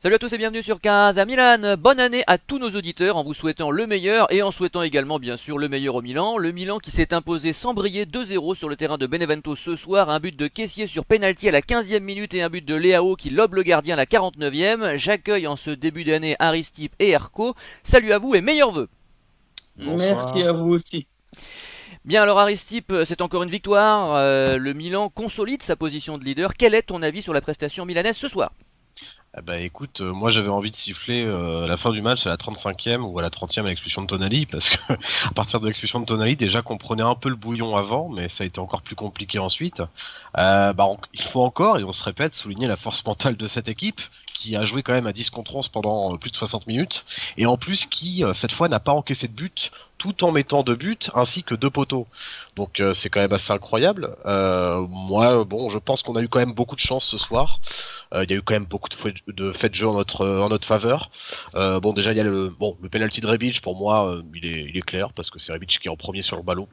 Salut à tous et bienvenue sur Casa Milan. Bonne année à tous nos auditeurs en vous souhaitant le meilleur et en souhaitant également bien sûr le meilleur au Milan. Le Milan qui s'est imposé sans briller 2-0 sur le terrain de Benevento ce soir. Un but de Kessié sur penalty à la 15e minute et un but de Leao qui lobe le gardien à la 49e. J'accueille en ce début d'année Aristip et Erko. Salut à vous et meilleurs vœux. Merci Bonsoir. à vous aussi. Bien alors Aristip, c'est encore une victoire. Le Milan consolide sa position de leader. Quel est ton avis sur la prestation milanaise ce soir? Écoute, moi j'avais envie de siffler la fin du match à la 35e ou à la 30e à l'expulsion de Tonali, parce que à partir de l'expulsion de Tonali, déjà qu'on prenait un peu le bouillon avant, mais ça a été encore plus compliqué ensuite. Il faut encore, et on se répète, souligner la force mentale de cette équipe, qui a joué quand même à 10 contre 11 pendant plus de 60 minutes, et en plus qui, cette fois, n'a pas encaissé de but, tout en mettant 2 buts, ainsi que 2 poteaux. Donc c'est quand même assez incroyable. Bon, je pense qu'on a eu quand même beaucoup de chance ce soir. Il y a eu quand même beaucoup de faits de jeu en notre faveur. Bon, déjà, il y a le penalty de Rebic, pour moi, il est clair, parce que c'est Rebic qui est en premier sur le ballon,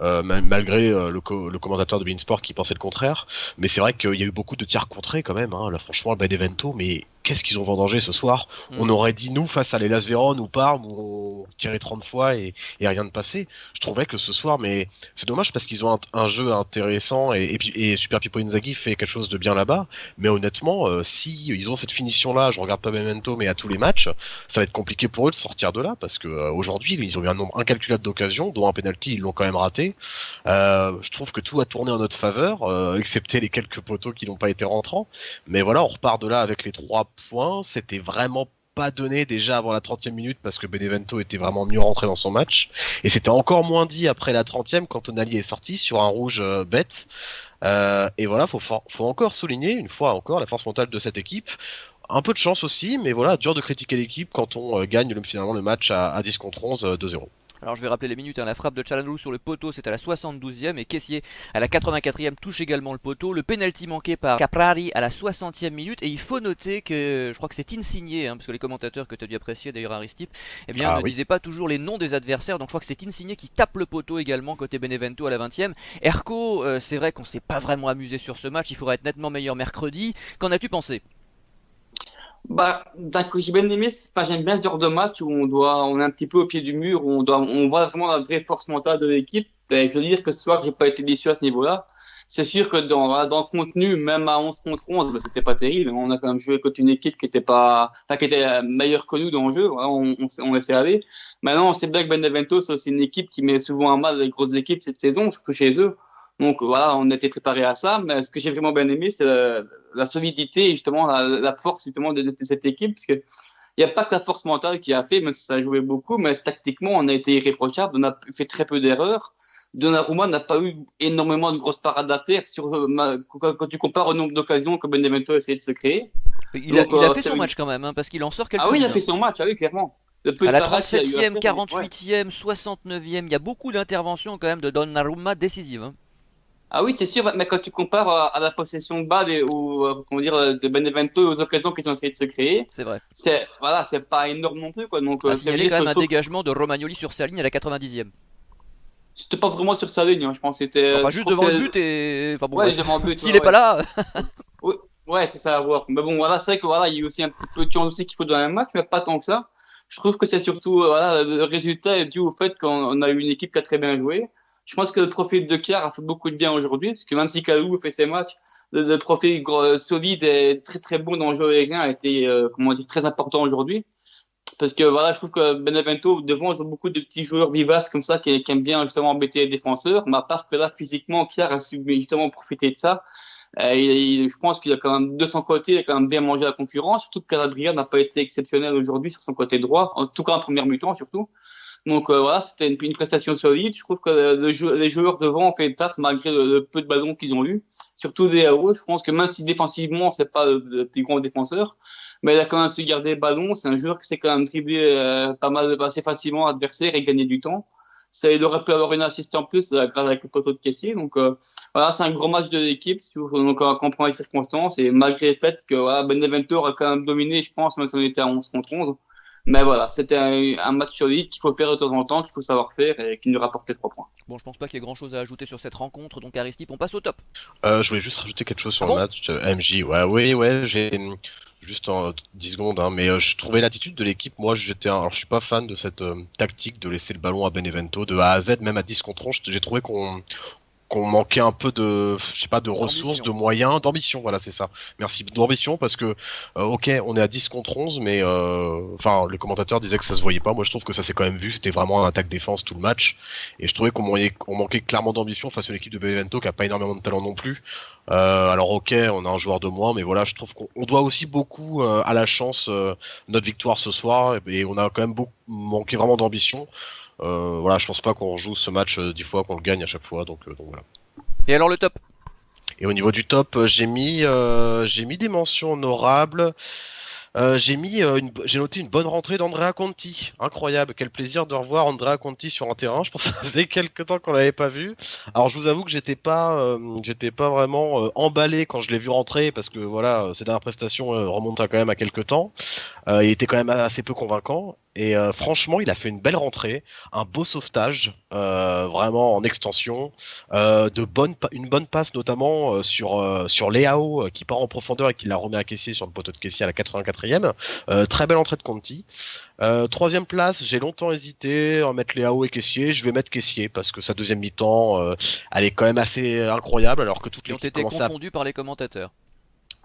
malgré le commentateur de beIN Sport qui pensait le contraire. Mais c'est vrai qu'il y a eu beaucoup de tirs contrés quand même, hein. Là, franchement, le Benevento, mais qu'est-ce qu'ils ont vendangé ce soir? On Hmm. aurait dit, nous, face à l'Hellas Vérone ou Parme, où on tirait 30 fois et rien de passé. Je trouvais que ce soir, mais c'est dommage parce qu'ils ont un jeu intéressant et Super Pippo Inzaghi fait quelque chose de bien là-bas. Mais honnêtement, si ils ont cette finition-là, je regarde pas Memento, mais à tous les matchs, ça va être compliqué pour eux de sortir de là parce que aujourd'hui, ils ont eu un nombre incalculable d'occasions, dont un penalty, ils l'ont quand même raté. Je trouve que tout a tourné en notre faveur, excepté les quelques poteaux qui n'ont pas été rentrants. Mais voilà, on repart de là avec les 3 points. C'était vraiment pas donné déjà avant la 30e minute parce que Benevento était vraiment mieux rentré dans son match. Et c'était encore moins dit après la 30e quand Tonali est sorti sur un rouge bête. Et voilà, faut encore souligner une fois encore la force mentale de cette équipe. Un peu de chance aussi, mais voilà, dur de critiquer l'équipe quand on gagne finalement le match à 10 contre 11, 2-0. Alors je vais rappeler les minutes, hein. La frappe de Çalhanoğlu sur le poteau c'est à la 72e et Kessié à la 84e touche également le poteau. Le penalty manqué par Caprari à la 60e minute et il faut noter que je crois que c'est Insigné, hein, parce que les commentateurs que tu as dû apprécier d'ailleurs Aristip, eh bien Ah ne oui. disaient pas toujours les noms des adversaires, donc je crois que c'est Insigné qui tape le poteau également côté Benevento à la 20e. Erko, c'est vrai qu'on s'est pas vraiment amusé sur ce match, il faudra être nettement meilleur mercredi. Qu'en as-tu pensé? D'un coup, j'ai bien aimé, j'aime bien ce genre de match où on est un petit peu au pied du mur, où on voit vraiment la vraie force mentale de l'équipe. Ben, je veux dire que ce soir, j'ai pas été déçu à ce niveau-là. C'est sûr que dans le contenu, même à 11 contre 11, ben, c'était pas terrible. On a quand même joué contre une équipe qui était pas, enfin, qui était meilleure que nous dans le jeu. Voilà, on laissait aller. Maintenant, on sait bien que Benevento, c'est aussi une équipe qui met souvent en mal les grosses équipes cette saison, surtout chez eux. Donc voilà, on était préparé à ça. Mais ce que j'ai vraiment bien aimé, c'est la solidité et justement la force justement de cette équipe. Parce que il n'y a pas que la force mentale qui a fait, même si ça a joué beaucoup, mais tactiquement, on a été irréprochable. On a fait très peu d'erreurs. Donnarumma n'a pas eu énormément de grosses parades à faire quand tu compares au nombre d'occasions que Benevento a essayé de se créer. Donc, Il a fait son match quand même, hein, parce qu'il en sort ah oui, il a quelques-unes, fait hein. son match, ah oui, clairement. Le peu À de la parades qu'il a eu à 37e, faire, ouais. 48e, 69e, il y a beaucoup d'interventions quand même de Donnarumma décisives, hein. Ah oui, c'est sûr, mais quand tu compares à la possession de balle comment dire, de Benevento et aux occasions qu'ils ont essayé de se créer, C'est vrai. voilà, c'est pas énorme non plus, quoi. Donc, À ça veut signaler dire quand que même un dégagement de Romagnoli sur sa ligne à la 90e. c'était pas vraiment sur sa ligne, hein. Je pense que Enfin, c'était, je juste crois que devant le c'est, but et. Enfin bon, ouais, bref. devant le but, ouais, S'il est pas ouais. là. Ouais, ouais, c'est ça à voir. Mais bon, voilà, c'est vrai que voilà, il y a aussi un petit peu de chance aussi qu'il faut dans un match, mais pas tant que ça. Je trouve que c'est surtout, voilà, le résultat est dû au fait qu'on a eu une équipe qui a très bien joué. Je pense que le profil de Kiar a fait beaucoup de bien aujourd'hui, parce que même si Kalou fait ses matchs, le profil solide et très très bon dans le jeu aérien a été, comment dire, très important aujourd'hui. Parce que voilà, je trouve que Benevento, devant, ils ont beaucoup de petits joueurs vivaces comme ça qui aiment bien justement embêter les défenseurs. Mais à part que là, physiquement, Kiar a su justement profiter de ça. Je pense qu'il a quand même, de son côté, il a quand même bien mangé la concurrence. Surtout que Calabria n'a pas été exceptionnel aujourd'hui sur son côté droit, en tout cas en première mi-temps surtout. Donc voilà, c'était une prestation solide. Je trouve que les joueurs devant ont fait le taf malgré le peu de ballons qu'ils ont eu. Surtout des héros. Je pense que même si défensivement, c'est pas le plus grand défenseur, mais il a quand même su garder le ballon. C'est un joueur qui sait quand même dribbler pas mal, assez facilement l'adversaire et gagner du temps. Ça, il aurait pu avoir une assist en plus grâce avec le poteau de caissier. Donc voilà, c'est un gros match de l'équipe. Donc on comprend les circonstances et malgré le fait que voilà, Benevento a quand même dominé, je pense, même si on était à 11 contre 11. Mais voilà, c'était un match solide qu'il faut faire de temps en temps, qu'il faut savoir faire et qui nous rapportait 3 points. Bon, je pense pas qu'il y ait grand chose à ajouter sur cette rencontre, donc Aristip, on passe au top. Je voulais juste rajouter quelque chose Ah sur le bon? match. AMJ, ouais, oui, ouais, Juste en 10 secondes, hein, mais je trouvais l'attitude de l'équipe, moi alors je suis pas fan de cette tactique de laisser le ballon à Benevento de A à Z, même à 10 contre 11, j'ai trouvé qu'on manquait un peu de, je sais pas, de ressources, D'ambition. de moyens, d'ambition, voilà, c'est ça. Merci, d'ambition, parce que, ok, on est à 10 contre 11, mais, enfin, les commentateurs disaient que ça se voyait pas. Moi, je trouve que ça s'est quand même vu, c'était vraiment un attaque-défense tout le match, et je trouvais qu'on manquait clairement d'ambition face à l'équipe de Benevento, qui a pas énormément de talent non plus. Alors, ok, on a un joueur de moins, mais voilà, je trouve qu'on doit aussi beaucoup à la chance notre victoire ce soir, et on a quand même manqué vraiment d'ambition. Voilà, je pense pas qu'on joue ce match 10 fois, qu'on le gagne à chaque fois, donc voilà. Et alors le top? Et au niveau du top, j'ai mis des mentions honorables. J'ai noté une bonne rentrée d'Andrea Conti. Incroyable, quel plaisir de revoir Andrea Conti sur un terrain. Je pense que ça faisait quelques temps qu'on l'avait pas vu. Alors je vous avoue que j'étais pas vraiment emballé quand je l'ai vu rentrer parce que voilà, ses dernières prestations remontent quand même à quelques temps. Il était quand même assez peu convaincant. Et franchement, il a fait une belle rentrée, un beau sauvetage, vraiment en extension, une bonne passe notamment sur Leao qui part en profondeur et qui la remet à Kessié sur le poteau de Kessié à la 84e. Très belle entrée de Conti. Troisième place, j'ai longtemps hésité à mettre Leao et Kessié. Je vais mettre Kessié parce que sa deuxième mi-temps, elle est quand même assez incroyable alors que toute Qui ont l'équipe été commençait à... confondus par les commentateurs.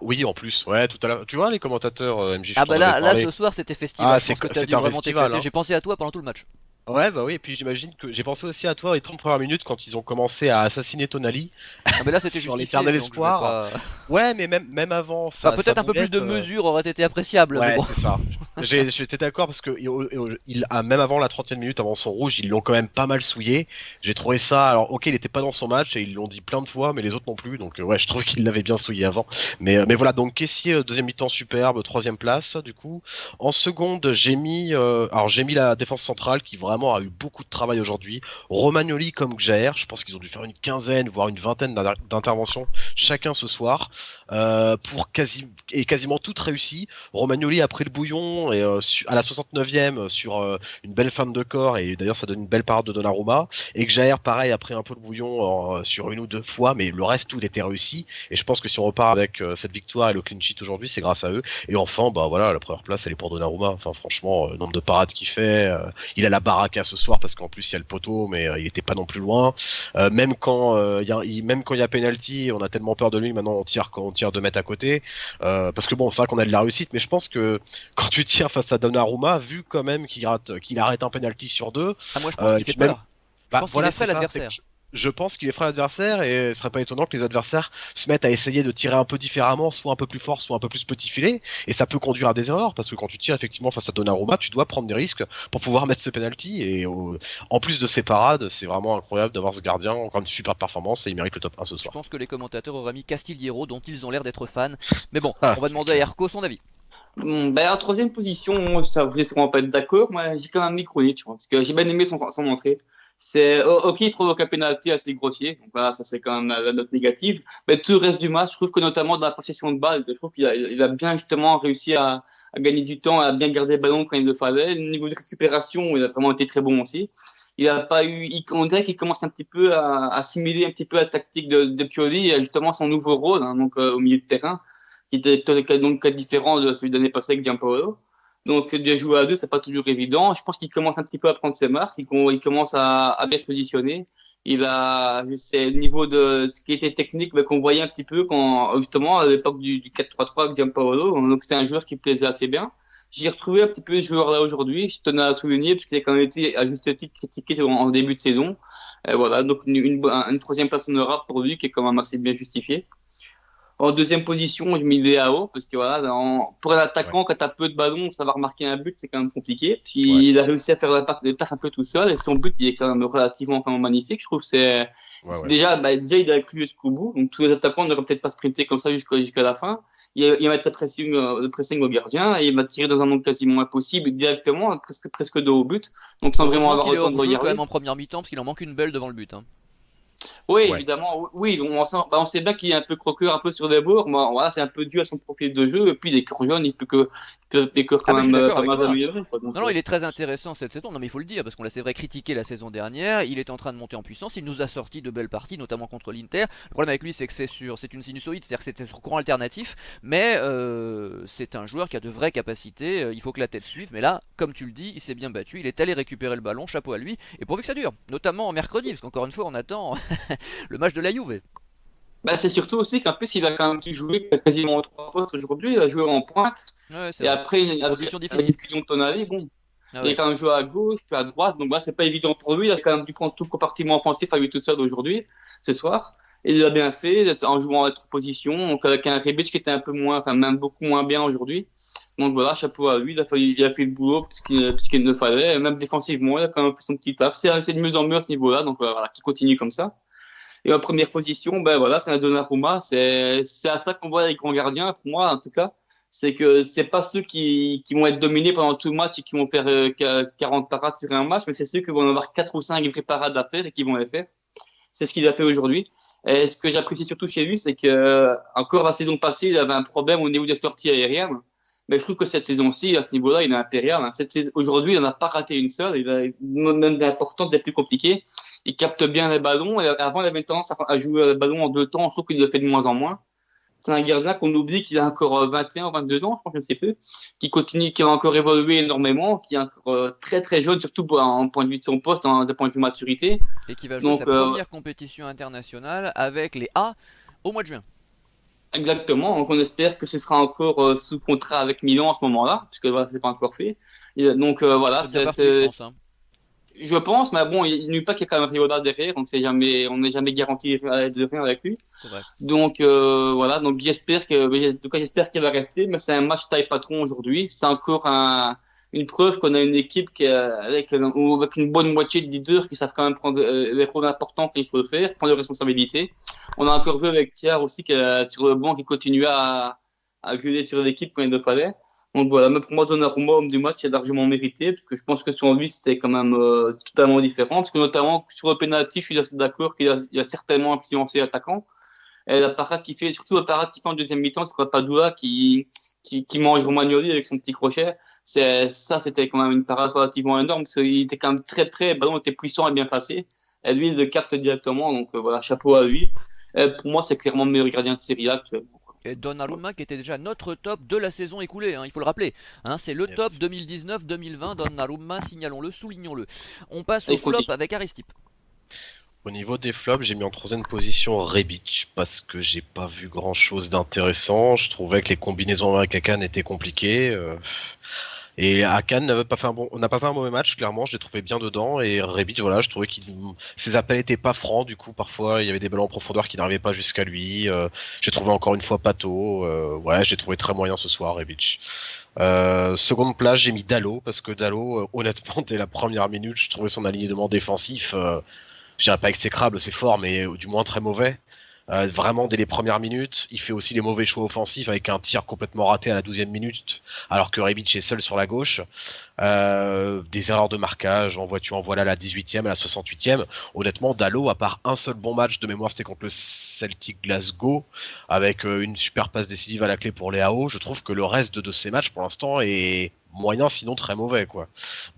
Oui, en plus, ouais, tout à l'heure. Tu vois les commentateurs, MJ, je Ah bah t'en avais là parlé. ce soir c'était Ah, festival, je pense que t'as c'est dû un vraiment festival, t'éclater. hein. J'ai pensé à toi pendant tout le match. Ouais, bah oui, et puis j'imagine que j'ai pensé aussi à toi les 30 premières minutes quand ils ont commencé à assassiner Tonali Ah mais là c'était sur justifié, l'éternel donc je vais espoir. pas... Ouais, mais même avant, Enfin sa peut-être un peu plus boulette. de mesure aurait été appréciable, mais Ouais, bon. c'est ça. J'étais d'accord parce que même avant la 30e minute, avant son rouge, ils l'ont quand même pas mal souillé. J'ai trouvé ça. Alors, ok, il était pas dans son match et ils l'ont dit plein de fois, mais les autres non plus. Donc, ouais, je trouve qu'il l'avait bien souillé avant. Mais voilà, donc Kessié, deuxième mi-temps superbe, troisième place, du coup. En seconde, j'ai mis la défense centrale qui vraiment a eu beaucoup de travail aujourd'hui. Romagnoli comme Gjaer, je pense qu'ils ont dû faire une quinzaine, voire une vingtaine d'interventions chacun ce soir quasiment toutes réussies. Romagnoli a pris le bouillon et, à la 69e sur une belle fin de corps et d'ailleurs ça donne une belle parade de Donnarumma et que Jair pareil a pris un peu le bouillon sur une ou deux fois mais le reste tout était réussi et je pense que si on repart avec cette victoire et le clean sheet aujourd'hui c'est grâce à eux et enfin bah voilà la première place elle est pour Donnarumma enfin franchement nombre de parades qu'il fait il a la baraka ce soir parce qu'en plus il y a le poteau mais il était pas non plus loin même quand il y a penalty on a tellement peur de lui maintenant on tire 2 mètres à côté parce que bon, c'est vrai qu'on a de la réussite, mais je pense que quand tu tires face à Donnarumma, vu quand même qu'il arrête un penalty sur deux, Ah moi je pense et qu'il fait puis même, peur. Je bah pense qu'il voilà, effraie c'est ça, c'est que l'adversaire. je pense qu'il est frais l'adversaire et ce serait pas étonnant que les adversaires se mettent à essayer de tirer un peu différemment, soit un peu plus fort, soit un peu plus petit filet, et ça peut conduire à des erreurs parce que quand tu tires effectivement face à Donnarumma, tu dois prendre des risques pour pouvoir mettre ce penalty et en plus de ses parades, c'est vraiment incroyable d'avoir ce gardien, encore une super performance et il mérite le top 1 ce Je soir. pense que les commentateurs auraient mis Castillero dont ils ont l'air d'être fans. Mais bon, Ah, on va c'est demander à clair. Erko son avis. Ben, en troisième position, moi, ça, vous allez sûrement pas être d'accord. Moi, j'ai quand même mis Krunic, tu vois, parce que j'ai bien aimé son entrée. Ok, il provoque un penalty assez grossier, donc voilà, ça c'est quand même la note négative. Mais tout le reste du match, je trouve que notamment dans la possession de balle, je trouve il a bien justement réussi à gagner du temps, à bien garder le ballon quand il le fallait. Au niveau de récupération, il a vraiment été très bon aussi. Il a pas eu, on dirait qu'il commence un petit peu à assimiler un petit peu la tactique de Pioli, et justement son nouveau rôle, hein, donc au milieu de terrain qui était donc différent de celui de l'année passée avec Gianpaolo. Donc, de jouer à deux, c'est pas toujours évident. Je pense qu'il commence un petit peu à prendre ses marques. Il commence à bien se positionner. C'est le niveau de ce qui était technique, mais qu'on voyait un petit peu quand, justement, à l'époque du 4-3-3 avec Gianpaolo. Donc, c'était un joueur qui plaisait assez bien. J'ai retrouvé un petit peu ce joueur-là aujourd'hui. Je tenais à souligner, parce qu'il a quand même été, à juste titre, critiqué en début de saison. Et voilà. Donc, une troisième place honorable pour lui, qui est quand même assez bien justifiée. En deuxième position, je mets Léao, parce que voilà, pour un Ouais, attaquant, quand tu as peu de ballons, savoir marquer un but, c'est quand même compliqué. ouais, Puis il a réussi à faire le taf un peu tout seul, et son but, il est quand même relativement quand même magnifique. Je trouve ouais, ouais. déjà, il a cru jusqu'au bout. Donc tous les attaquants n'auraient peut-être pas sprinté comme ça jusqu'à la fin. Il va mettre le pressing au gardien, et il va tirer dans un angle quasiment impossible directement, presque dos au but. Donc sans vraiment Heureusement avoir qu'il est le temps de hors jeu quand même regarder. en première mi-temps parce qu'il en manque une belle devant le but, hein. Oui, Ouais. évidemment, oui, on sait bien qu'il est un peu croqueur, un peu sur les bords, mais voilà, c'est un peu dû à son profil de jeu, et puis les cœurs jaunes, que le décor Ah quand mais je suis même d'accord pas avec mal toi. amélioré, quoi. Donc, Non, non, il est très intéressant cette saison. Non, mais il faut le dire, parce qu'on l'a, c'est vrai, critiqué la saison dernière. Il est en train de monter en puissance. Il nous a sorti de belles parties, notamment contre l'Inter. Le problème avec lui, c'est que c'est une sinusoïde, c'est-à-dire que c'est sur courant alternatif. Mais c'est un joueur qui a de vraies capacités. Il faut que la tête suive. Mais là, comme tu le dis, il s'est bien battu. Il est allé récupérer le ballon. Chapeau à lui. Et pourvu que ça dure, notamment en mercredi, parce qu'encore une fois, on attend le match de la Juve. bah, c'est surtout aussi qu'en plus, il a quand même pu jouer quasiment aux trois postes aujourd'hui. Il a joué en pointe. Ouais, c'est Et vrai. après, Conditions avec la difficiles. discussion de ton avis, bon, Ah il est ouais. quand même joué à gauche, puis à droite. Donc, bah, c'est pas évident pour lui. Il a quand même dû prendre tout le compartiment offensif à lui tout seul aujourd'hui, ce soir. Et il a bien fait en jouant à l'autre position. Donc, avec un Rebic qui était un peu moins, enfin, même beaucoup moins bien aujourd'hui. Donc, voilà, chapeau à lui. Il a fait le boulot puisqu'il le fallait. Même défensivement, il a quand même fait son petit taf. C'est de mieux en mieux à ce niveau-là. Donc, voilà, qui continue comme ça. Et en première position, ben voilà, c'est un Donnarumma. C'est à ça qu'on voit les grands gardiens, pour moi en tout cas. C'est que c'est pas ceux qui vont être dominés pendant tout le match et qui vont faire 40 parades sur un match, mais c'est ceux qui vont avoir 4 ou 5 vraies parades à faire et qui vont les faire. C'est ce qu'il a fait aujourd'hui. Et ce que j'apprécie surtout chez lui, c'est que encore la saison passée, il avait un problème au niveau des sorties aériennes. Mais je trouve que cette saison-ci, à ce niveau-là, il est impérial. Hein. Aujourd'hui, il n'en a pas raté une seule. Il a même d'importantes, des plus compliquées. Il capte bien les ballons. Et avant, il avait tendance à jouer le ballon en deux temps. Je trouve qu'il le fait de moins en moins. C'est un gardien qu'on oublie qu'il a encore 21, 22 ans, je pense, je ne sais plus, qui continue, qui va encore évoluer énormément, qui est encore très très jeune, surtout en point de vue de son poste, d'un point de vue maturité. Et qui va jouer Donc, sa première compétition internationale avec les A au mois de juin. exactement. Donc, on espère que ce sera encore sous contrat avec Milan à ce moment-là, puisque voilà, c'est pas encore fait. Donc, voilà, C'est bien parti, je pense, hein. je pense, mais bon, il n'y a pas qu'il y a quand même Riola derrière, donc on n'est jamais garanti de rien avec lui. C'est vrai. Donc voilà, donc en tout cas j'espère qu'il va rester, mais c'est un match taille patron aujourd'hui. C'est encore une preuve qu'on a une équipe avec une bonne moitié de leaders qui savent quand même prendre les rôles importants qu'il faut le faire, prendre les responsabilités. On a encore vu avec Pierre aussi sur le banc qui continuait à gueuler sur l'équipe quand il le fallait. Donc voilà, mais pour moi, Donnarumma, homme du match, il a largement mérité, parce que je pense que sur lui, c'était quand même totalement différent. Parce que notamment, sur le penalty, je suis assez d'accord qu'il a certainement influencé l'attaquant. Et la parade qu'il fait, surtout la parade qu'il fait en deuxième mi-temps, c'est Padoua qui mange Romagnoli avec son petit crochet. C'était quand même une parade relativement énorme, parce qu'il était quand même très près, le ballon était puissant et bien passé. Et lui, il le capte directement, donc voilà, chapeau à lui. Et pour moi, c'est clairement le meilleur gardien de Serie A actuellement. Et Donnarumma qui était déjà notre top de la saison écoulée, hein, il faut le rappeler. Hein, c'est le top Yes. 2019-2020, Donnarumma, signalons-le, soulignons-le. On passe au Et flop continue. avec Aristip. Au niveau des flops, j'ai mis en troisième position Rebic parce que j'ai pas vu grand chose d'intéressant. Je trouvais que les combinaisons avec Akan étaient compliquées. Et Akan n'a pas fait un mauvais match, clairement, je l'ai trouvé bien dedans. Et Rebic, voilà, je trouvais que ses appels étaient pas francs, du coup, parfois il y avait des ballons en profondeur qui n'arrivaient pas jusqu'à lui. J'ai trouvé encore une fois Pato. Ouais, j'ai trouvé très moyen ce soir, Rebic. Seconde place, j'ai mis Dalot parce que Dalot, honnêtement, dès la première minute, je trouvais son alignement défensif. Je dirais pas exécrable, c'est fort, mais du moins très mauvais. Vraiment, dès les premières minutes, il fait aussi les mauvais choix offensifs avec un tir complètement raté à la 12e minute, alors que Rebic est seul sur la gauche. Des erreurs de marquage, en voilà à la 18e, à la 68e. Honnêtement, Dalot, à part un seul bon match de mémoire, c'était contre le Celtic Glasgow, avec une super passe décisive à la clé pour Leao, je trouve que le reste de ces matchs, pour l'instant, est moyen, sinon très mauvais, quoi.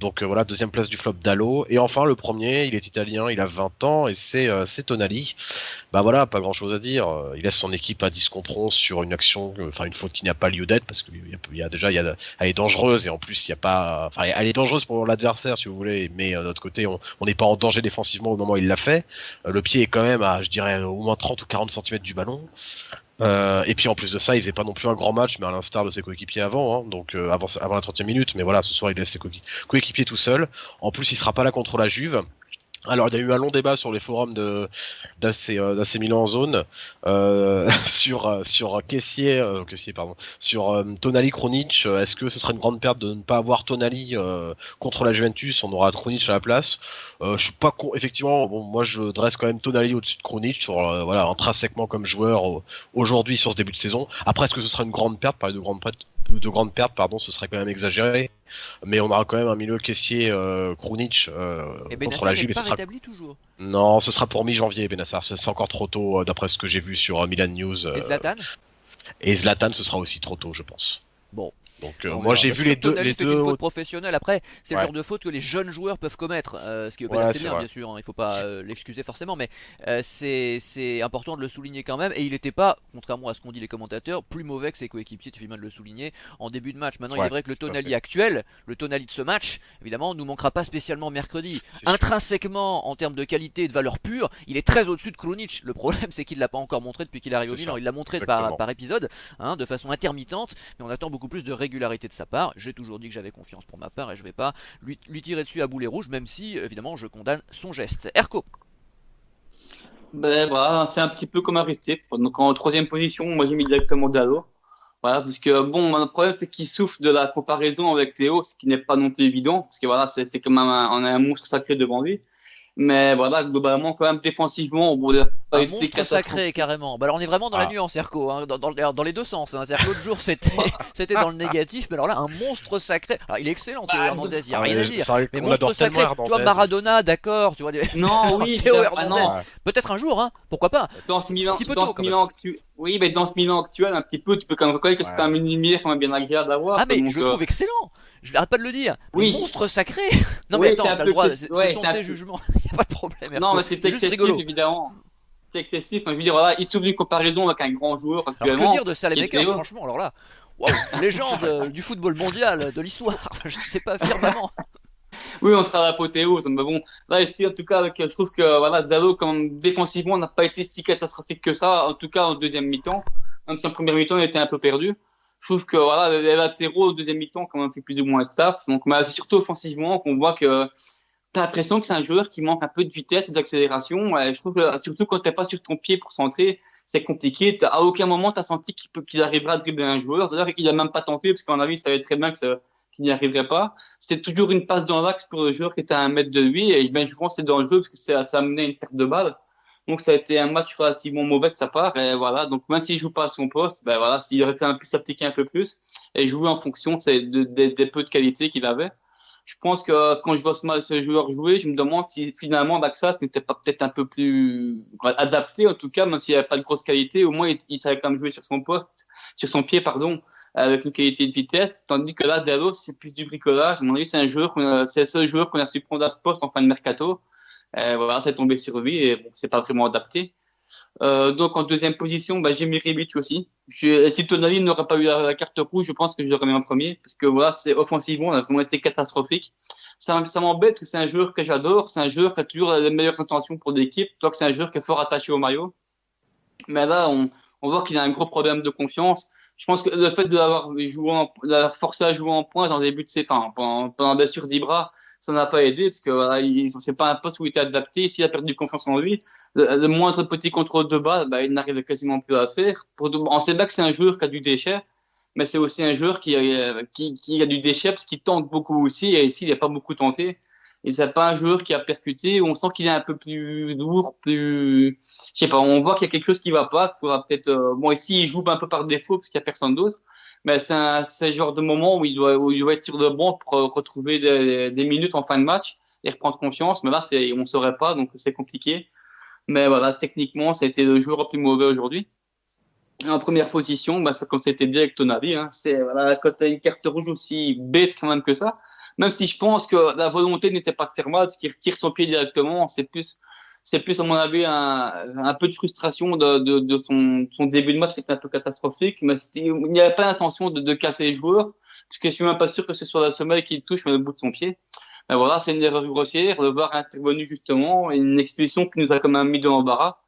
Donc voilà, deuxième place du flop Dalot. Et enfin, le premier, il est italien, il a 20 ans, et c'est Tonali. Bah voilà, pas grand chose à dire. Il laisse son équipe à 10 contre 11 sur une action, enfin une faute qui n'a pas lieu d'être, parce elle est dangereuse, et en plus, il y a pas, enfin, elle est dangereuse pour l'adversaire, si vous voulez, mais de notre côté, on n'est pas en danger défensivement au moment où il l'a fait. Le pied est quand même à, je dirais, au moins 30 ou 40 cm du ballon. Et puis en plus de ça, il faisait pas non plus un grand match, mais à l'instar de ses coéquipiers avant, hein, donc avant la 30e minute. Mais voilà, ce soir, il laisse ses coéquipiers tout seul. En plus, il sera pas là contre la Juve. Alors, il y a eu un long débat sur les forums d'AC Milan en zone sur Kessié, pardon, sur Tonali Krunic. Est-ce que ce serait une grande perte de ne pas avoir Tonali contre la Juventus? On aura Krunic à la place. Je suis pas effectivement. Bon, moi, je dresse quand même Tonali au-dessus de Krunic sur voilà, intrinsèquement comme joueur aujourd'hui sur ce début de saison. Après, est-ce que ce sera une grande perte? Parler de grande perte, pardon, ce serait quand même exagéré. Mais on aura quand même un milieu Kessié Krunic Et contre la Benacer Juve. n'est Et pas ce sera... rétabli toujours. Non, ce sera pour mi-janvier, Benassar. C'est encore trop tôt, d'après ce que j'ai vu sur Milan News. Et Zlatan? Et Zlatan, ce sera aussi trop tôt, je pense. Bon. Donc On moi verra. j'ai Bah, vu sur Tonali les fait deux. une faute professionnelle. Après, c'est le Ouais, genre de faute que les jeunes joueurs peuvent commettre. Ce qui veut pas dire ouais, que c'est c'est bien, vrai. bien sûr, hein. Il faut pas l'excuser forcément, mais c'est important de le souligner quand même. Et il n'était pas, contrairement à ce qu'ont dit les commentateurs, plus mauvais que ses coéquipiers. Tu fais bien de le souligner en début de match. Maintenant, il est Ouais, vrai que le tout à Tonali fait. actuel, le Tonali de ce match, évidemment, nous manquera pas spécialement mercredi. C'est sûr. Intrinsèquement, en termes de qualité et de valeur pure, il est très au-dessus de Krunic. Le problème, c'est qu'il l'a pas encore montré depuis qu'il arrive au C'est Milan. ça. Il l'a montré Exactement. par épisode, hein, de façon intermittente, mais on attend beaucoup plus de régularité de sa part. J'ai toujours dit que j'avais confiance pour ma part et je vais pas lui tirer dessus à boulet rouge, même si évidemment je condamne son geste. Erco. Ben voilà, c'est un petit peu comme Aristé. Donc en troisième position, moi j'ai mis directement Dalo. Voilà, parce que bon, le problème c'est qu'il souffre de la comparaison avec Théo, ce qui n'est pas non plus évident, parce que voilà, c'est quand même on a un monstre sacré devant lui. Mais voilà, globalement, quand même, défensivement, bon, il n'a pas Un été monstre sacré catastrophique. carrément. Bah alors on est vraiment dans la Ah. nuance Erco, hein, dans les deux sens. Hein. C'est-à-dire que l'autre jour c'était dans le négatif, mais alors là un monstre sacré. Alors il est excellent Théo Bah, Hernandez, il y a Ah, rien à mais dire. c'est vrai Mais qu'on monstre adore tellement sacré, tu vois Hernandez aussi. Maradona, d'accord, tu vois. non, oui, Théo ah Hernandez, non, Ouais. peut-être un jour, hein, pourquoi pas. dans ce Un Milan, petit peu tôt quand même. oui, mais dans ce Milan actuel, un petit peu, tu peux quand même reconnaître que c'est Ouais. un lumière quand même bien agréable à Ah voir, quoi. mais Donc, je le trouve excellent. Je n'arrête pas de le dire. Mais oui, monstre sacré. Non mais oui, c'est attends, un t'as le peu droit. excessif, Ce ouais, sont c'est un tes peu, jugements. Y a pas de problème, non, Erco. mais c'est C'est juste excessif, rigolo. évidemment. C'est excessif, mais je veux dire, voilà, il souffre d'une comparaison avec un grand joueur Alors que actuellement, dire de qui est Saelemaekers, Théo. franchement, alors là, waouh, légende du football mondial, de l'histoire. Je sais pas firmement. Oui, on sera à l'apothéose. Mais bon, là, ici, en tout cas, je trouve que voilà, Dalo, comme défensivement, n'a pas été si catastrophique que ça, en tout cas en deuxième mi-temps. Même si en première mi-temps, il était un peu perdu. Je trouve que voilà, les latéraux, en deuxième mi-temps, quand même, fait plus ou moins de taf. Donc, mais c'est surtout offensivement qu'on voit que tu as l'impression que c'est un joueur qui manque un peu de vitesse et d'accélération. Ouais, je trouve que surtout quand tu n'es pas sur ton pied pour centrer, c'est compliqué. À aucun moment, tu as senti qu'il arrivera à dribbler un joueur. D'ailleurs, il n'a même pas tenté, parce qu'à mon avis, il savait très bien qu'il n'y arriverait pas. C'est toujours une passe dans l'axe pour le joueur qui était à un mètre de lui. Et ben, je pense que c'est dangereux parce que ça amenait une perte de balle. Donc, ça a été un match relativement mauvais de sa part. Et voilà. Donc, même s'il joue pas à son poste, ben voilà, s'il aurait quand même pu s'appliquer un peu plus et jouer en fonction des peu de qualité qu'il avait. Je pense que quand je vois ce joueur jouer, je me demande si finalement Daxat n'était pas peut-être un peu plus adapté, en tout cas, même s'il n'avait pas de grosse qualité, au moins il savait quand même jouer sur son poste, sur son pied, pardon, avec une qualité de vitesse, tandis que là, Dallo, c'est plus du bricolage. À mon avis, c'est c'est le seul joueur qu'on a su prendre à ce poste en fin de mercato. Voilà, c'est tombé sur lui et bon, c'est pas vraiment adapté. Donc en deuxième position, bah, j'ai mis Rebic aussi. Si Tonali n'aurait pas eu la carte rouge, je pense que j'aurais mis en premier. Parce que voilà, c'est offensivement, on a vraiment été catastrophique. Ça m'embête parce que c'est un joueur que j'adore. C'est un joueur qui a toujours les meilleures intentions pour l'équipe. Toi, que c'est un joueur qui est fort attaché au maillot. Mais là, on voit qu'il a un gros problème de confiance. Je pense que le fait de l'avoir forcé à jouer en pointe en début de ses fins, pendant la blessure d'Ibra, ça n'a pas aidé parce que voilà, c'est pas un poste où il était adapté. S'il a perdu confiance en lui, le moindre petit contrôle de balle, bah, il n'arrive quasiment plus à le faire. On sait bien que c'est un joueur qui a du déchet, mais c'est aussi un joueur qui a du déchet parce qu'il tente beaucoup aussi, et ici, il n'a pas beaucoup tenté. Et c'est pas un joueur qui a percuté, on sent qu'il est un peu plus lourd, plus. Je sais pas, on voit qu'il y a quelque chose qui va pas, qu'il faudra peut-être. Bon, ici, il joue un peu par défaut parce qu'il n'y a personne d'autre, mais c'est le genre de moment où il doit être sur le banc pour retrouver des minutes en fin de match et reprendre confiance. Mais là, on ne saurait pas, donc c'est compliqué. Mais voilà, techniquement, ça a été le joueur le plus mauvais aujourd'hui. En première position, bah, ça, comme c'était bien avec Tonali, hein, c'est voilà, quand tu as une carte rouge aussi bête quand même que ça, même si je pense que la volonté n'était pas de faire mal, parce qu'il retire son pied directement, c'est plus à mon avis un peu de frustration de son début de match qui était un peu catastrophique, mais il n'y avait pas l'intention de casser les joueurs, parce que je suis même pas sûr que ce soit la semelle qui le touche, mais le bout de son pied. Mais voilà, c'est une erreur grossière, le VAR a intervenu justement, une expulsion qui nous a quand même mis de l'embarras.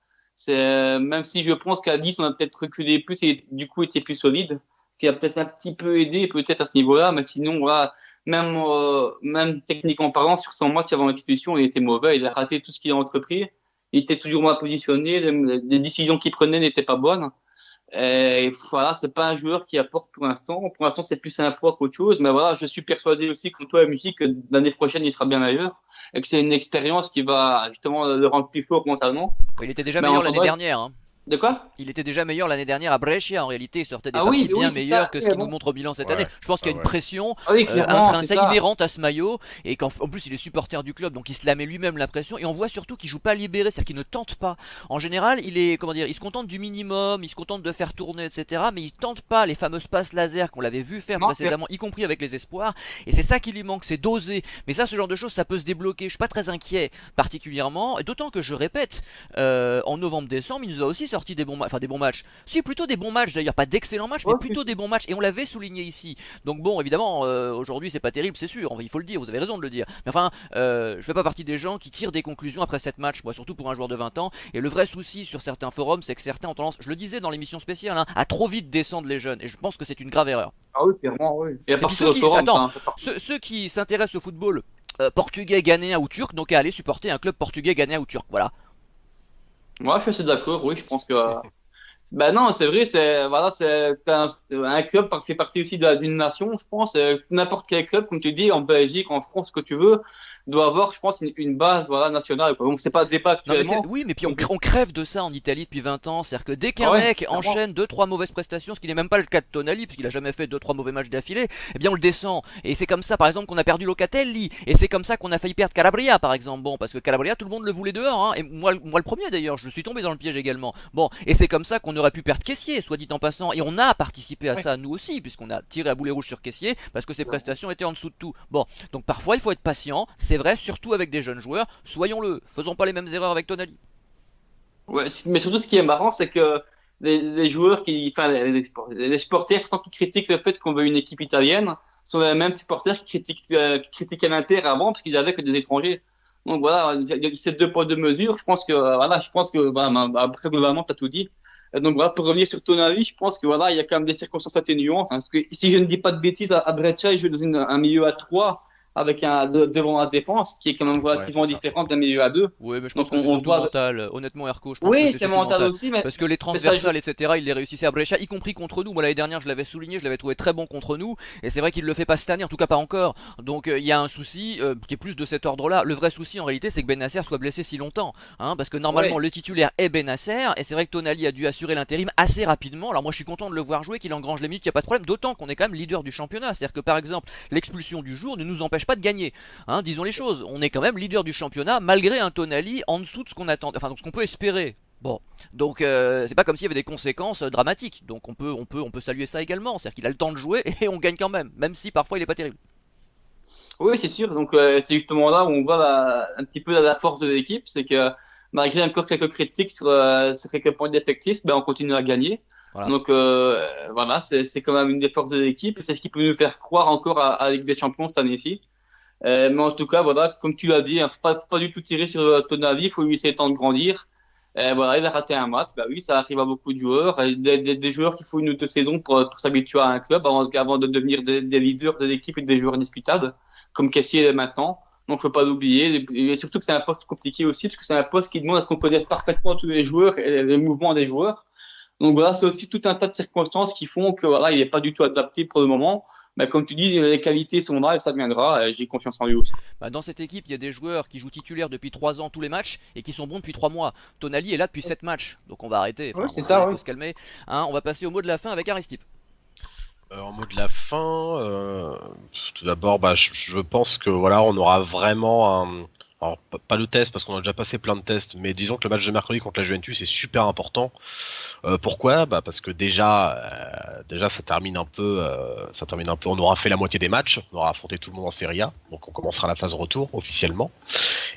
Même si je pense qu'à 10, on a peut-être reculé plus et du coup était plus solide, qui a peut-être un petit peu aidé peut-être à ce niveau-là, mais sinon, voilà, même techniquement parlant, sur son match avant l'expulsion, il était mauvais, il a raté tout ce qu'il a entrepris, il était toujours mal positionné, les décisions qu'il prenait n'étaient pas bonnes. Et voilà, c'est pas un joueur qui apporte pour l'instant. Pour l'instant, c'est plus un poids qu'autre chose. Mais voilà, je suis persuadé aussi, comme toi, la musique, que l'année prochaine, il sera bien ailleurs. Et que c'est une expérience qui va justement le rendre plus fort mentalement. Il était déjà Mais meilleur en l'année vrai, dernière. Hein. De quoi? Il était déjà meilleur l'année dernière à Brescia. En réalité, il sortait des Ah oui, parties oui, bien c'est ça. meilleures que ce Mais qu'il nous bon. montre au bilan cette année. Ouais, Je pense qu'il y a une ouais. pression Ah oui, clairement, c'est intrinsèque, ça. inhérente à ce maillot, et qu'en plus il est supporter du club, donc il se la met lui-même la pression. Et on voit surtout qu'il joue pas libéré, c'est-à-dire qu'il ne tente pas. En général, il est, comment dire, il se contente du minimum, il se contente de faire tourner, etc. Mais il tente pas les fameuses passes laser qu'on l'avait vu faire Non, précédemment, y compris avec les espoirs. Et c'est ça qui lui manque, c'est doser. Mais ça, ce genre de choses, ça peut se débloquer. Je suis pas très inquiet particulièrement, et d'autant que je répète, en novembre-décembre, il nous a aussi sorti des bons, enfin des bons matchs. Si, plutôt des bons matchs d'ailleurs, pas d'excellents matchs, mais ouais, plutôt des bons matchs. Et on l'avait souligné ici. Donc bon, évidemment, aujourd'hui c'est pas terrible, c'est sûr, il faut le dire, vous avez raison de le dire. Mais enfin, je fais pas partie des gens qui tirent des conclusions après 7 matchs, moi, surtout pour un joueur de 20 ans. Et le vrai souci sur certains forums, c'est que certains ont tendance, je le disais dans l'émission spéciale, hein, à trop vite descendre les jeunes. Et je pense que c'est une grave erreur. Ah oui, clairement, oui. Et à Et puis partir ceux de qui, forum, ça, attends, hein, fait partie. ceux qui s'intéressent au football portugais, ghanéen ou turc, donc à aller supporter un club portugais, ghanéen ou turc, voilà. Moi, je suis assez d'accord, oui, je pense que. Ben non, c'est vrai, c'est voilà, c'est un club qui fait partie aussi d'une nation, je pense. N'importe quel club, comme tu dis, en Belgique, en France, ce que tu veux, doit avoir, je pense, une base voilà, nationale, quoi. Donc, c'est pas le débat Non mais actuellement. oui, mais puis Donc, on crève de ça en Italie depuis 20 ans. C'est-à-dire que dès qu'un ah ouais, mec clairement. enchaîne deux trois mauvaises prestations, ce qui n'est même pas le cas de Tonali, puisqu'il a jamais fait deux trois mauvais matchs d'affilée, eh bien on le descend. Et c'est comme ça, par exemple, qu'on a perdu Locatelli, et c'est comme ça qu'on a failli perdre Calabria, par exemple. Bon, parce que Calabria, tout le monde le voulait dehors, hein, et moi le premier d'ailleurs, je suis tombé dans le piège également. Bon, et c'est comme ça qu'on aurait pu perdre Caissier, soit dit en passant, et on a participé à Ouais. ça nous aussi, puisqu'on a tiré à boulet rouge sur Caissier, parce que ses prestations étaient en dessous de tout. Bon, donc parfois il faut être patient, c'est vrai, surtout avec des jeunes joueurs. Soyons-le, faisons pas les mêmes erreurs avec Tonali. Ouais, mais surtout, ce qui est marrant, c'est que les joueurs enfin, les supporters, tant qu'ils critiquent le fait qu'on veut une équipe italienne, sont les mêmes supporters qui critiquaient l'Inter avant, parce qu'ils avaient que des étrangers. Donc voilà, il y a ces deux poids, deux mesures. Je pense que, voilà, voilà, après, globalement, tu as tout dit. Donc voilà, pour revenir sur ton avis, je pense que voilà, il y a quand même des circonstances atténuantes, hein, parce que si je ne dis pas de bêtises, à Breccia, il joue dans un milieu à 3 avec devant la défense, qui est quand même Ouais, c'est relativement ça. différente d'un milieu à 2. Oui, mais je Donc pense que c'est on surtout voit. mental. Honnêtement, Erko, je pense que Oui, c'est c'est surtout mental mental. aussi, Parce que les mais ça joue. transversales, etc., il les réussissait à Brescia, y compris contre nous. Moi, l'année dernière, je l'avais souligné, je l'avais trouvé très bon contre nous. Et c'est vrai qu'il le fait pas cette année, en tout cas pas encore. Donc il y a un souci qui est plus de cet ordre-là. Le vrai souci, en réalité, c'est que Benasser soit blessé si longtemps. Hein, parce que normalement, Ouais, le titulaire est Benasser. Et c'est vrai que Tonali a dû assurer l'intérim assez rapidement. Alors moi, je suis content de le voir jouer, qu'il engrange les minutes, il n'y a pas de problème. D'autant qu'on est quand même leader du championnat. C'est-à-dire que par exemple, l'expulsion du jour ne nous empêche pas de gagner. Hein, disons les choses. On est quand même leader du championnat malgré un Tonali en dessous de ce qu'on attend, enfin de ce qu'on peut espérer. Bon, donc c'est pas comme s'il y avait des conséquences dramatiques. Donc on peut saluer ça également. C'est-à-dire qu'il a le temps de jouer et on gagne quand même, même si parfois il est pas terrible. oui, c'est sûr. Donc c'est justement là où on voit un petit peu la force de l'équipe, c'est que malgré encore quelques critiques sur quelques points d'effectif, ben on continue à gagner. Voilà. Donc voilà, c'est quand même une des forces de l'équipe et c'est ce qui peut nous faire croire encore à la Ligue des Champions cette année-ci. Mais en tout cas, voilà, comme tu l'as dit, hein, faut pas du tout tirer sur ton avis, il faut lui laisser le temps de grandir. Voilà, il a raté un match, bah oui, ça arrive à beaucoup de joueurs, des joueurs qui font une ou deux saisons pour s'habituer à un club avant de devenir des leaders de l'équipe et des joueurs discutables, comme Cassier est maintenant. Donc, faut pas l'oublier. Et surtout que c'est un poste compliqué aussi, parce que c'est un poste qui demande à ce qu'on connaisse parfaitement tous les joueurs et les mouvements des joueurs. Donc voilà, c'est aussi tout un tas de circonstances qui font que voilà, il n'est pas du tout adapté pour le moment. Mais comme tu dis, les qualités sont là et ça viendra. Et j'ai confiance en lui aussi. Bah, dans cette équipe, il y a des joueurs qui jouent titulaire depuis 3 ans tous les matchs et qui sont bons depuis 3 mois. Tonali est là depuis 7 matchs, donc on va arrêter. Ouais, Enfin, c'est il ça, faut oui. se calmer. Hein, on va passer au mot de la fin avec Aristip. En mot de la fin, tout d'abord, bah, je pense que voilà, on aura vraiment un. Alors, pas de test parce qu'on a déjà passé plein de tests, mais disons que le match de mercredi contre la Juventus est super important. Pourquoi? Bah parce que déjà ça termine un peu. On aura fait la moitié des matchs, on aura affronté tout le monde en Serie A, donc on commencera la phase retour officiellement.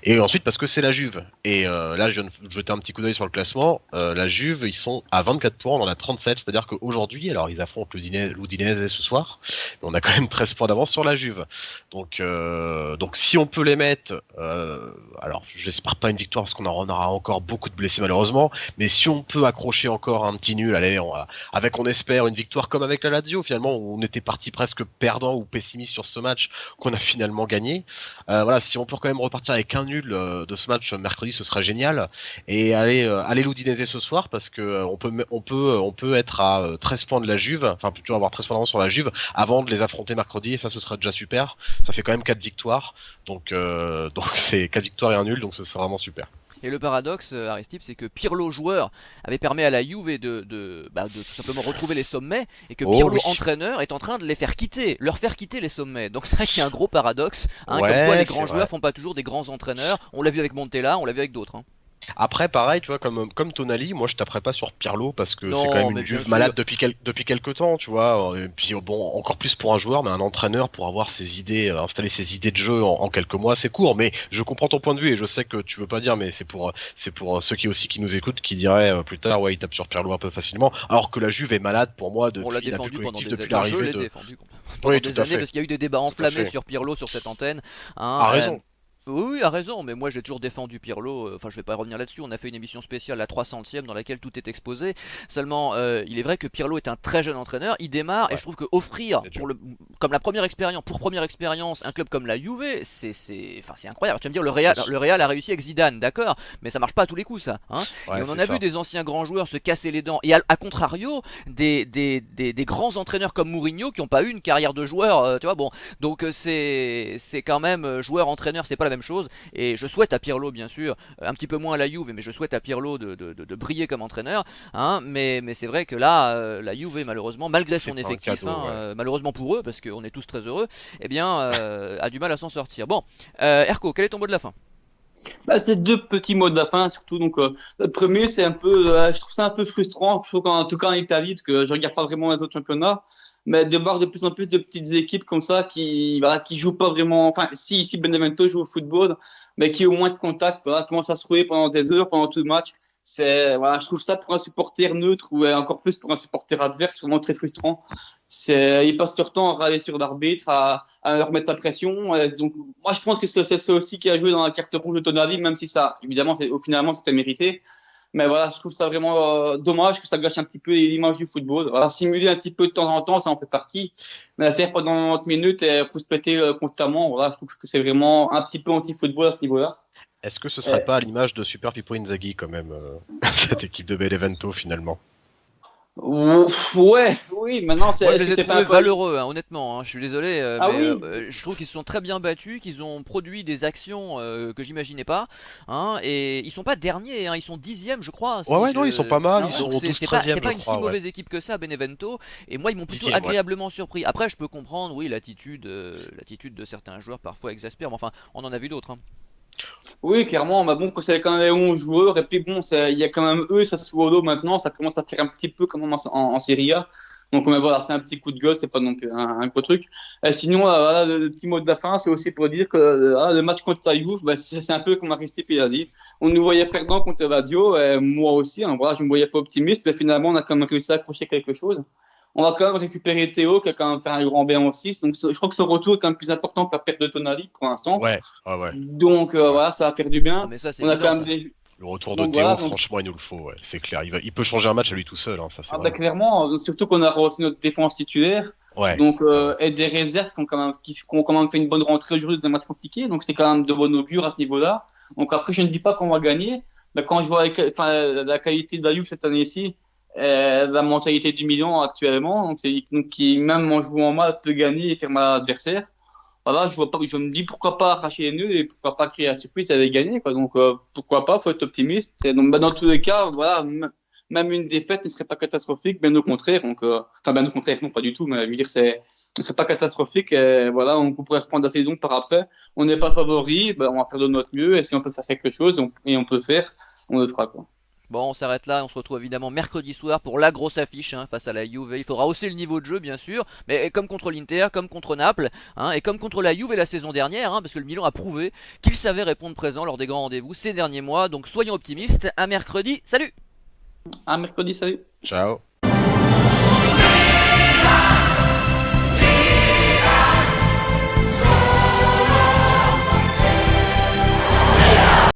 Et ensuite parce que c'est la Juve. Et là, je viens de jeter un petit coup d'œil sur le classement. La Juve, ils sont à 24 points, on en a 37, c'est-à-dire qu'aujourd'hui, alors ils affrontent l'Udinese ce soir, mais on a quand même 13 points d'avance sur la Juve. Donc si on peut les mettre, alors j'espère pas une victoire parce qu'on en aura encore beaucoup de blessés malheureusement, mais si on peut accrocher encore un petit nul, allez, avec on espère une victoire comme avec la Lazio finalement, où on était parti presque perdant ou pessimiste sur ce match, qu'on a finalement gagné. Voilà, si on peut quand même repartir avec un nul de ce match mercredi, ce serait génial. Et aller l'Udinese ce soir parce que on peut être à 13 points de la Juve, enfin plutôt avoir 13 points d'avance sur la Juve avant de les affronter mercredi, et ça ce serait déjà super. Ça fait quand même 4 victoires, donc et 4 victoires et un nul, donc ce serait vraiment super. Et le paradoxe, Aristide, c'est que Pirlo joueur avait permis à la Juve de tout simplement retrouver les sommets, et que Oh Pirlo oui. entraîneur est en train de leur faire quitter les sommets. Donc c'est vrai qu'il y a un gros paradoxe, hein, comme quoi Ouais, les c'est grands vrai. joueurs font pas toujours des grands entraîneurs. On l'a vu avec Montella, on l'a vu avec d'autres, hein. Après, pareil, tu vois, comme Tonali, moi je taperais pas sur Pirlo parce que c'est quand Non, même mais une bien Juve sûr. malade depuis quelques temps, tu vois. Et puis bon, encore plus pour un joueur, mais un entraîneur pour avoir ses idées, installer ses idées de jeu en quelques mois, c'est court. Mais je comprends ton point de vue et je sais que tu veux pas dire, mais c'est pour ceux qui nous écoutent qui diraient plus tard, ouais, il tape sur Pirlo un peu facilement. Alors que la Juve est malade pour moi On l'a depuis, il a plus défendu pendant collectif des années. depuis Enfin, je l'arrivée l'ai de. défendu pendant Oui, tout des à années fait, parce qu'il y a eu des débats tout à enflammés fait. sur Pirlo sur cette antenne, hein. A raison. Oui, oui, a raison, mais moi j'ai toujours défendu Pirlo. Enfin, je vais pas revenir là-dessus. On a fait une émission spéciale, la 300e, dans laquelle tout est exposé. Seulement, il est vrai que Pirlo est un très jeune entraîneur. Il démarre, et Ouais, je trouve que offrir c'est dur. comme la première expérience, un club comme la Juve, enfin, c'est incroyable. Tu vas me dire, C'est Le Real a réussi avec Zidane, d'accord, mais ça marche pas à tous les coups, ça, hein. Et ouais, on en c'est a vu ça. des anciens grands joueurs se casser les dents. Et à contrario, des grands entraîneurs comme Mourinho qui n'ont pas eu une carrière de joueur, tu vois. Bon, donc c'est quand même joueur-entraîneur, c'est pas la même chose. Et je souhaite à Pirlo, bien sûr, un petit peu moins à la Juve, mais je souhaite à Pirlo de briller comme entraîneur, hein. Mais c'est vrai que là, la Juve, malheureusement, malgré C'est son pas un effectif, cadeau, hein, ouais. malheureusement pour eux, parce qu'on est tous très heureux, eh bien, a du mal à s'en sortir. Bon, Erko, quel est ton mot de la fin? Bah, c'est deux petits mots de la fin, surtout. Donc, le premier, c'est un peu, je trouve ça un peu frustrant, je trouve en tout cas en Italie, parce que je regarde pas vraiment les autres championnats, mais de voir de plus en plus de petites équipes comme ça voilà, qui jouent pas vraiment. Enfin, si ici Benevento joue au football, mais qui ont moins de contact, voilà, commencent à se rouler pendant des heures, pendant tout le match. Voilà, je trouve ça pour un supporter neutre ou encore plus pour un supporter adverse, vraiment très frustrant. Ils passent leur temps à râler sur l'arbitre, à leur mettre la pression. Donc, moi, je pense que c'est ça aussi qui a joué dans la carte rouge de Tonali, même si ça, évidemment, finalement, c'était mérité. Mais voilà, je trouve ça vraiment dommage que ça gâche un petit peu l'image du football. Voilà, simuler un petit peu de temps en temps, ça en fait partie. Mais la faire pendant 90 minutes et faut se péter constamment, voilà, je trouve que c'est vraiment un petit peu anti-football à ce niveau-là. Est-ce que ce serait Euh, pas à l'image de Super Pippo Inzaghi quand même, cette équipe de Benevento finalement? ouais, oui, maintenant, Moi, je est-ce que les ai c'est pas un trouvés peu. valeureux, hein, honnêtement, hein. Je suis désolé, Ah mais oui, je trouve qu'ils se sont très bien battus, qu'ils ont produit des actions que j'imaginais pas, hein, et ils sont pas derniers, hein, ils sont 10e, je crois. Ouais, Si ouais, non, ils sont je... pas mal, ah ils ouais. sont Donc au c'est 12-13e, pas je une si crois, ouais. mauvaise équipe que ça, Benevento, et moi ils m'ont plutôt 10e, ouais. agréablement surpris. Après, je peux comprendre, oui, l'attitude de certains joueurs parfois exaspère, mais enfin, on en a vu d'autres, hein. Oui, clairement, mais bon, quand c'est quand même les 11 joueurs, et puis bon, il y a quand même eux, ça se joue au dos maintenant, ça commence à faire un petit peu comme en Serie A. Donc mais voilà, c'est un petit coup de gosse, c'est pas donc un gros truc. Sinon, voilà, le petit mot de la fin, c'est aussi pour dire que le match contre la Juve, bah, c'est un peu comme Aristide a dit. On nous voyait perdant contre Lazio, et moi aussi, hein, voilà, je ne me voyais pas optimiste, mais finalement, on a quand même réussi à accrocher quelque chose. On va quand même récupérer Théo, qui a quand même fait un grand bien aussi. Donc, je crois que son retour est quand même plus important que la perte de Tonali pour l'instant. Ouais, ouais, ouais, Donc ouais. voilà, ça va faire du Ah, bien. mais ça, c'est On a évident, quand même ça. des... Le retour de Donc Théo, voilà, donc, franchement, il nous le faut, ouais, c'est clair. Il peut changer un match à lui tout seul, hein, ça c'est ah bah, vrai. clairement, surtout qu'on a rehaussé notre défense titulaire. Ouais, Donc, ouais, ouais. et des réserves qui ont quand même fait une bonne rentrée aujourd'hui dans un match compliqué. Donc c'est quand même de bon augure à ce niveau-là. Donc après, je ne dis pas qu'on va gagner. Mais quand je vois la qualité de la Juve cette année-ci, la mentalité du Milan actuellement, donc qui même en jouant mal peut gagner et faire mal à l'adversaire. Voilà, je me dis pourquoi pas arracher les nœuds et pourquoi pas créer la surprise et aller gagner, quoi. Donc pourquoi pas, faut être optimiste. Donc bah, dans tous les cas, voilà, même une défaite ne serait pas catastrophique, bien au contraire. Donc, enfin, bien au contraire, non pas du tout, mais je veux dire, ce ne serait pas catastrophique. Et, voilà, on pourrait reprendre la saison par après. On n'est pas favori, ben, on va faire de notre mieux et si on peut faire quelque chose et on peut le faire, on le fera, quoi. Bon, on s'arrête là, on se retrouve évidemment mercredi soir pour la grosse affiche, hein, face à la Juve. Il faudra hausser le niveau de jeu, bien sûr, mais comme contre l'Inter, comme contre Naples, hein, et comme contre la Juve la saison dernière, hein, parce que le Milan a prouvé qu'il savait répondre présent lors des grands rendez-vous ces derniers mois. Donc soyons optimistes. À mercredi, salut! À mercredi, salut! Ciao.